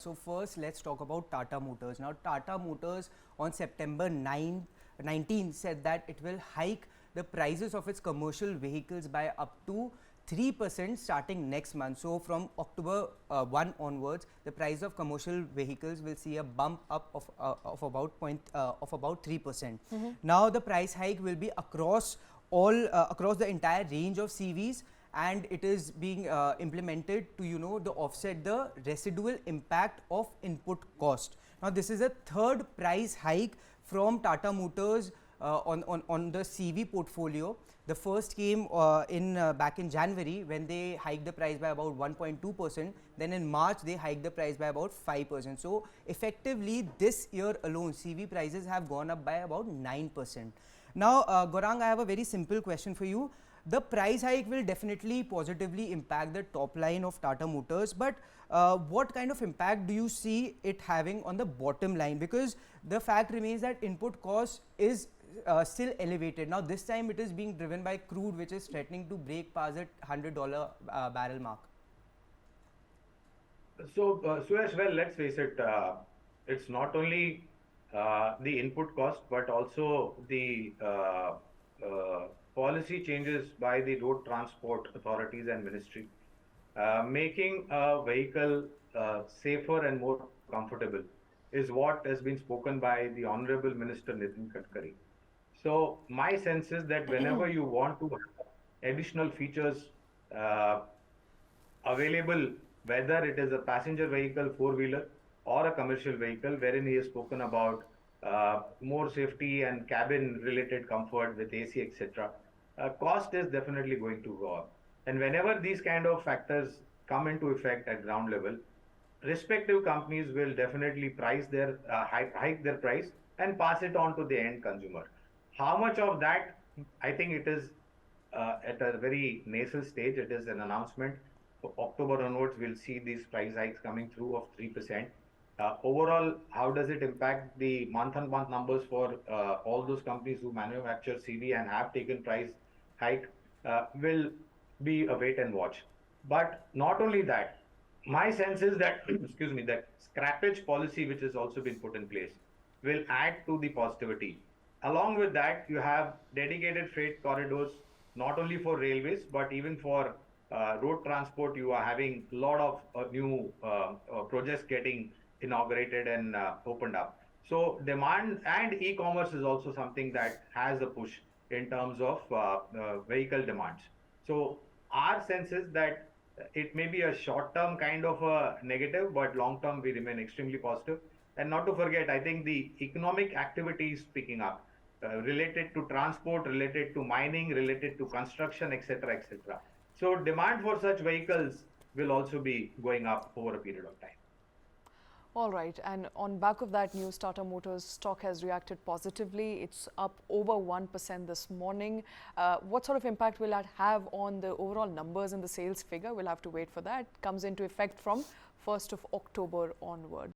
So first, let's talk about Tata Motors. Now, Tata Motors on September 19 said that it will hike the prices of its commercial vehicles by up to 3% starting next month. So from October 1 onwards, the price of commercial vehicles will see a bump up of about 3%. Now the price hike will be across across the entire range of CVs, and it is being implemented to to offset the residual impact of input cost. Now this is a third price hike from Tata Motors on the CV portfolio. The first came back in January, when they hiked the price by about 1.2%. Then in March they hiked the price by about 5%. So effectively this year alone CV prices have gone up by about 9%. Now Gaurang, I have a very simple question for you. The price hike will definitely positively impact the top line of Tata Motors, but what kind of impact do you see it having on the bottom line? Because the fact remains that input cost is still elevated. Now this time it is being driven by crude, which is threatening to break past the $100 barrel mark. So, Suresh, well, let's face it, it's not only the input cost, but also the policy changes by the road transport authorities and ministry, making a vehicle safer and more comfortable is what has been spoken by the Honorable Minister Nitin Gadkari. So, my sense is that whenever you want to have additional features uh, available, whether it is a passenger vehicle, four-wheeler, or a commercial vehicle, wherein he has spoken about more safety and cabin-related comfort with AC, etc. Cost is definitely going to go up. And whenever these kind of factors come into effect at ground level, respective companies will definitely price their hike their price and pass it on to the end consumer. How much of that? I think it is at a very nasal stage. It is an announcement. For October onwards, we'll see these price hikes coming through of 3%. Overall, how does it impact the month-on-month numbers for all those companies who manufacture CV and have taken price hike? Will be a wait and watch. But not only that, my sense is that excuse me, that scrappage policy, which has also been put in place, will add to the positivity. Along with that, you have dedicated freight corridors, not only for railways but even for road transport. You are having a lot of new projects getting inaugurated and opened up. So demand and e-commerce is also something that has a push in terms of vehicle demands. So our sense is that it may be a short-term kind of a negative, but long-term we remain extremely positive. And not to forget, I think the economic activity is picking up, related to transport, related to mining, related to construction, etc., etc. So demand for such vehicles will also be going up over a period of time. All right, and on back of that news, Tata Motors stock has reacted positively. It's up over 1% this morning. What sort of impact will that have on the overall numbers and the sales figure? We'll have to wait for that. Comes into effect from 1st of October onward.